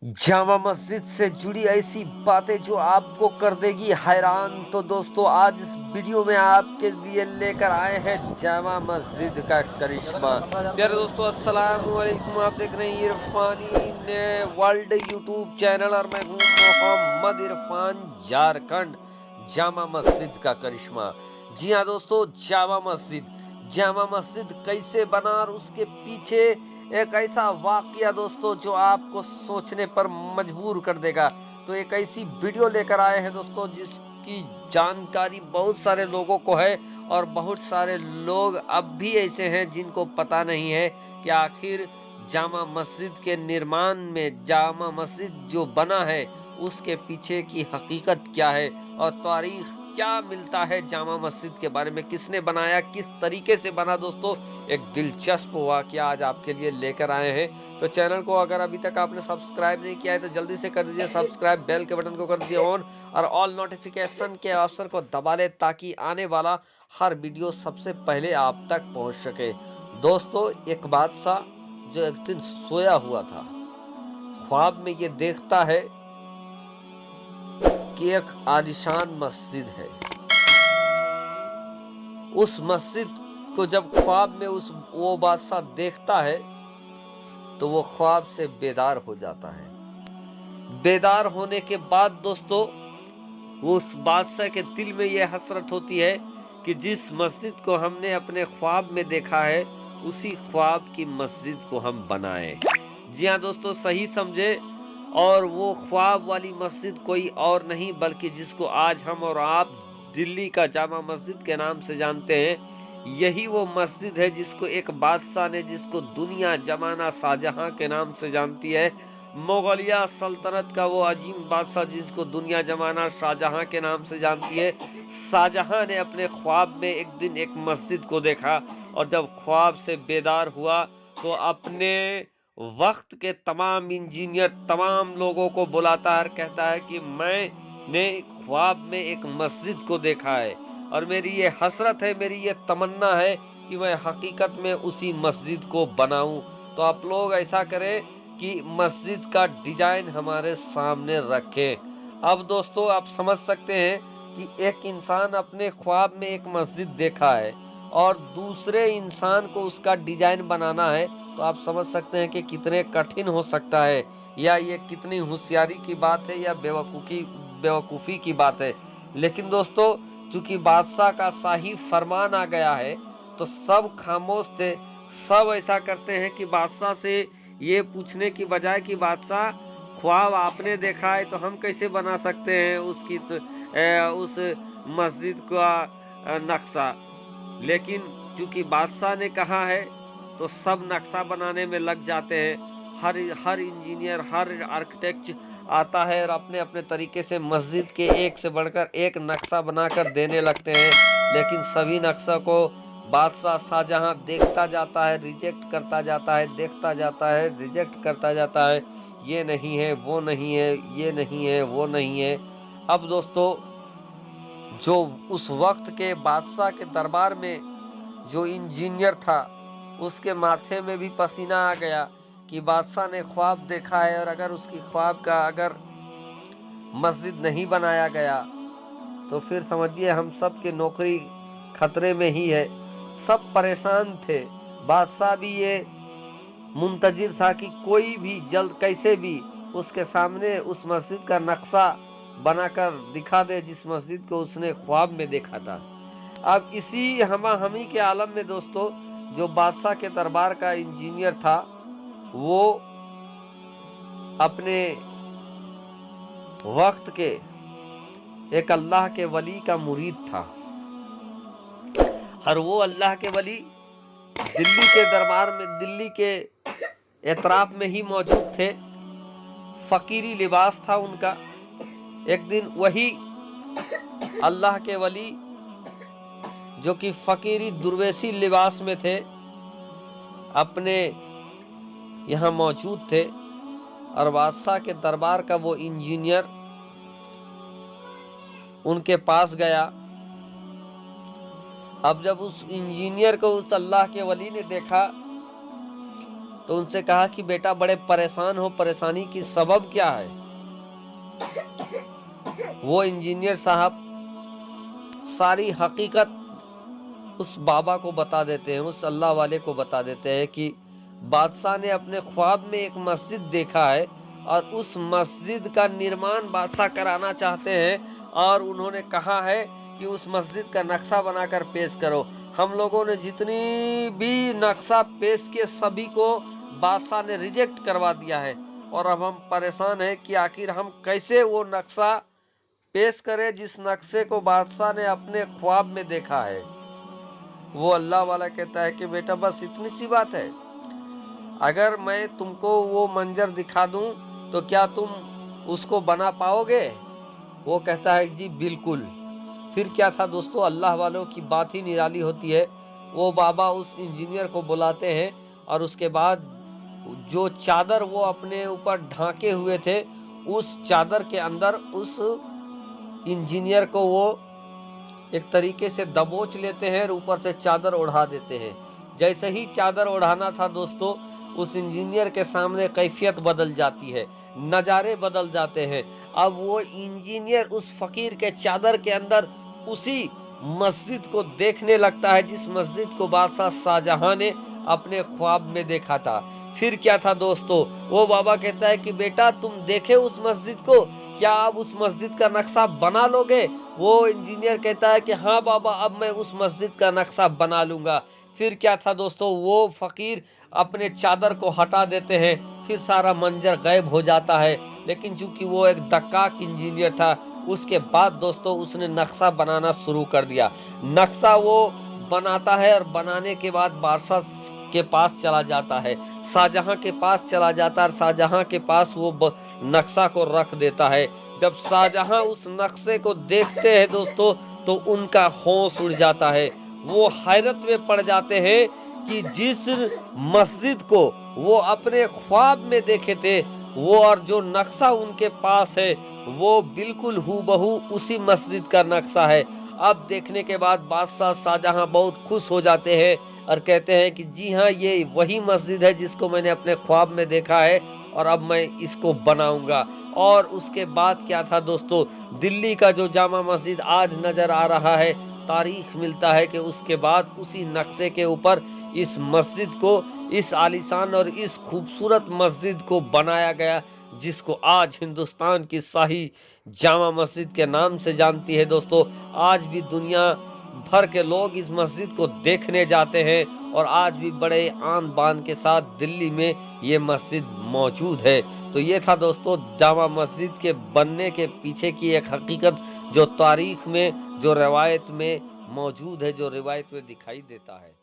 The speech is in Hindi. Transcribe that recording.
जामा मस्जिद से जुड़ी ऐसी बातें जो आपको कर देगी हैरान। तो दोस्तों आज इस वीडियो में आपके लिए लेकर आए हैं जामा मस्जिद का करिश्मा। प्यारे दोस्तों अस्सलाम वालेकुम, आप देख रहे हैं इरफानी ने वर्ल्ड यूट्यूब चैनल और मैं हूं मोहम्मद इरफान झारखंड। जामा मस्जिद का करिश्मा। जी हाँ दोस्तों, जामा मस्जिद कैसे बना और उसके पीछे एक ऐसा वाकया दोस्तों जो आपको सोचने पर मजबूर कर देगा। तो एक ऐसी वीडियो लेकर आए हैं दोस्तों जिसकी जानकारी बहुत सारे लोगों को है और बहुत सारे लोग अब भी ऐसे हैं जिनको पता नहीं है कि आखिर जामा मस्जिद के निर्माण में, जामा मस्जिद जो बना है उसके पीछे की हकीकत क्या है और तारीख क्या मिलता है जामा मस्जिद के बारे में, किसने बनाया, किस तरीके से बना। दोस्तों एक दिलचस्प वाकया आज आपके लिए लेकर आए हैं। तो चैनल को अगर अभी तक आपने सब्सक्राइब नहीं किया है तो जल्दी से कर दीजिए सब्सक्राइब, बेल के बटन को कर दीजिए ऑन और ऑल नोटिफिकेशन के ऑप्शन को दबा ले ताकि आने वाला हर वीडियो सबसे पहले आप तक पहुंच सके। दोस्तों एक बादशाह जो एक दिन सोया हुआ था, ख्वाब में ये देखता है कि एक आलीशान मस्जिद है। उस मस्जिद को जब ख्वाब में वो बादशाह देखता है तो वो ख्वाब से बेदार हो जाता है। बेदार होने के बाद दोस्तों वो उस बादशाह के दिल में ये हसरत होती है कि जिस मस्जिद को हमने अपने ख्वाब में देखा है उसी ख्वाब की मस्जिद को हम बनाएं। जी हाँ दोस्तों, सही समझे। और वो ख्वाब वाली मस्जिद कोई और नहीं बल्कि जिसको आज हम और आप दिल्ली का जामा मस्जिद के नाम से जानते हैं, यही वो मस्जिद है जिसको एक बादशाह ने, जिसको दुनिया जमाना शाहजहां के नाम से जानती है, मुगलिया सल्तनत का वो अजीम बादशाह जिसको दुनिया जमाना शाहजहां के नाम से जानती है, शाहजहां ने अपने ख्वाब में एक दिन एक मस्जिद को देखा और जब ख्वाब से बेदार हुआ तो अपने वक्त के तमाम इंजीनियर, तमाम लोगों को बुलाता है, कहता है कि मैंने ख्वाब में एक मस्जिद को देखा है और मेरी ये हसरत है, मेरी ये तमन्ना है कि मैं हकीकत में उसी मस्जिद को बनाऊं। तो आप लोग ऐसा करें कि मस्जिद का डिजाइन हमारे सामने रखें। अब दोस्तों आप समझ सकते हैं कि एक इंसान अपने ख्वाब में एक मस्जिद देखा है और दूसरे इंसान को उसका डिजाइन बनाना है, तो आप समझ सकते हैं कि कितने कठिन हो सकता है, या ये कितनी होशियारी की बात है या बेवकूफ़ी की बात है। लेकिन दोस्तों चूंकि बादशाह का शाही फरमान आ गया है तो सब खामोश थे। सब ऐसा करते हैं कि बादशाह से ये पूछने की बजाय कि बादशाह ख्वाब आपने देखा है तो हम कैसे बना सकते हैं उस मस्जिद का नक्शा। लेकिन चूंकि बादशाह ने कहा है तो सब नक्शा बनाने में लग जाते हैं। हर इंजीनियर, हर आर्किटेक्ट आता है और अपने अपने तरीके से मस्जिद के एक से बढ़कर एक नक्शा बनाकर देने लगते हैं। लेकिन सभी नक्शा को बादशाह शाहजहां देखता जाता है, रिजेक्ट करता जाता है, देखता जाता है, रिजेक्ट करता जाता है। ये नहीं है, वो नहीं है, ये नहीं है, वो नहीं है। अब दोस्तों जो उस वक्त के बादशाह के दरबार में जो इंजीनियर था उसके माथे में भी पसीना आ गया कि बादशाह ने ख्वाब देखा है और अगर उसकी ख्वाब का अगर मस्जिद नहीं बनाया गया तो फिर समझिए हम सब की नौकरी खतरे में ही है। सब परेशान थे, बादशाह भी ये मुंतजिर था कि कोई भी जल्द कैसे भी उसके सामने उस मस्जिद का नक्शा बनाकर दिखा दे जिस मस्जिद को उसने ख्वाब में देखा था। अब इसी हमी के आलम में दोस्तों जो बादशाह के दरबार का इंजीनियर था वो अपने वक्त के एक अल्लाह के वली का मुरीद था और वो अल्लाह के वली दिल्ली के दरबार में, दिल्ली के एतराफ में ही मौजूद थे। फकीरी लिबास था उनका। एक दिन वही अल्लाह के वली जो कि फकीरी दुर्वेशी लिबास में थे अपने यहाँ मौजूद थे और बादशाह के दरबार का वो इंजीनियर उनके पास गया। अब जब उस इंजीनियर को उस अल्लाह के वली ने देखा तो उनसे कहा कि बेटा बड़े परेशान हो, परेशानी की सबब क्या है? वो इंजीनियर साहब सारी हकीकत उस बाबा को बता देते हैं, उस अल्लाह वाले को बता देते हैं कि बादशाह ने अपने ख्वाब में एक मस्जिद देखा है और उस मस्जिद का निर्माण बादशाह कराना चाहते हैं और उन्होंने कहा है कि उस मस्जिद का नक्शा बनाकर पेश करो। हम लोगों ने जितनी भी नक्शा पेश किए सभी को बादशाह ने रिजेक्ट करवा दिया है और अब हम परेशान हैं कि आखिर हम कैसे वो नक्शा पेश करें जिस नक्शे को बादशाह ने अपने ख्वाब में देखा है। वो अल्लाह वाला कहता है कि बेटा बस इतनी सी बात है, अगर मैं तुमको वो मंजर दिखा दूं तो क्या तुम उसको बना पाओगे? वो कहता है जी बिल्कुल। फिर क्या था दोस्तों, अल्लाह वालों की बात ही निराली होती है। वो बाबा उस इंजीनियर को बुलाते हैं और उसके बाद जो चादर वो अपने ऊपर ढांके हुए थे उस चादर के अंदर उस इंजीनियर को वो एक तरीके से दबोच लेते हैं और ऊपर से चादर ओढ़ा देते हैं। जैसे ही चादर ओढ़ाना था दोस्तों, उस इंजीनियर के सामने कैफियत बदल जाती है, नज़ारे बदल जाते हैं। अब वो इंजीनियर उस फकीर के चादर के अंदर उसी मस्जिद को देखने लगता है जिस मस्जिद को बादशाह शाहजहां ने अपने ख्वाब में देखा था। फिर क्या था दोस्तों, वो बाबा कहता है कि बेटा तुम देखे उस मस्जिद को, क्या आप उस मस्जिद का नक्शा बना लोगे? वो इंजीनियर कहता है कि हाँ बाबा, अब मैं उस मस्जिद का नक्शा बना लूंगा। फिर क्या था दोस्तों, वो फकीर अपने चादर को हटा देते हैं, फिर सारा मंजर गायब हो जाता है। लेकिन चूंकि वो एक दक्काक इंजीनियर था, उसके बाद दोस्तों उसने नक्शा बनाना शुरू कर दिया। नक्शा वो बनाता है और बनाने के बाद बादशाह के पास चला जाता है, शाहजहां के पास चला जाता है और शाहजहां के पास वो नक्शा को रख देता है। जब शाहजहां उस नक्शे को देखते हैं दोस्तों तो उनका होश उड़ जाता है। वो हैरत में पड़ जाते हैं कि जिस मस्जिद को वो अपने ख्वाब में देखे थे वो और जो नक्शा उनके पास है वो बिल्कुल हूबहू उसी मस्जिद का नक्शा है। अब देखने के बाद बादशाह शाहजहां बहुत खुश हो जाते हैं और कहते हैं कि जी हाँ, ये वही मस्जिद है जिसको मैंने अपने ख्वाब में देखा है और अब मैं इसको बनाऊंगा। और उसके बाद क्या था दोस्तों, दिल्ली का जो जामा मस्जिद आज नज़र आ रहा है, तारीख मिलता है कि उसके बाद उसी नक्शे के ऊपर इस मस्जिद को, इस आलीशान और इस खूबसूरत मस्जिद को बनाया गया, जिसको आज हिंदुस्तान की शाही जामा मस्जिद के नाम से जानती है। दोस्तों आज भी दुनिया भर के लोग इस मस्जिद को देखने जाते हैं और आज भी बड़े आन बान के साथ दिल्ली में ये मस्जिद मौजूद है। तो ये था दोस्तों जामा मस्जिद के बनने के पीछे की एक हकीकत जो तारीख में, जो रिवायत में मौजूद है, जो रिवायत में दिखाई देता है।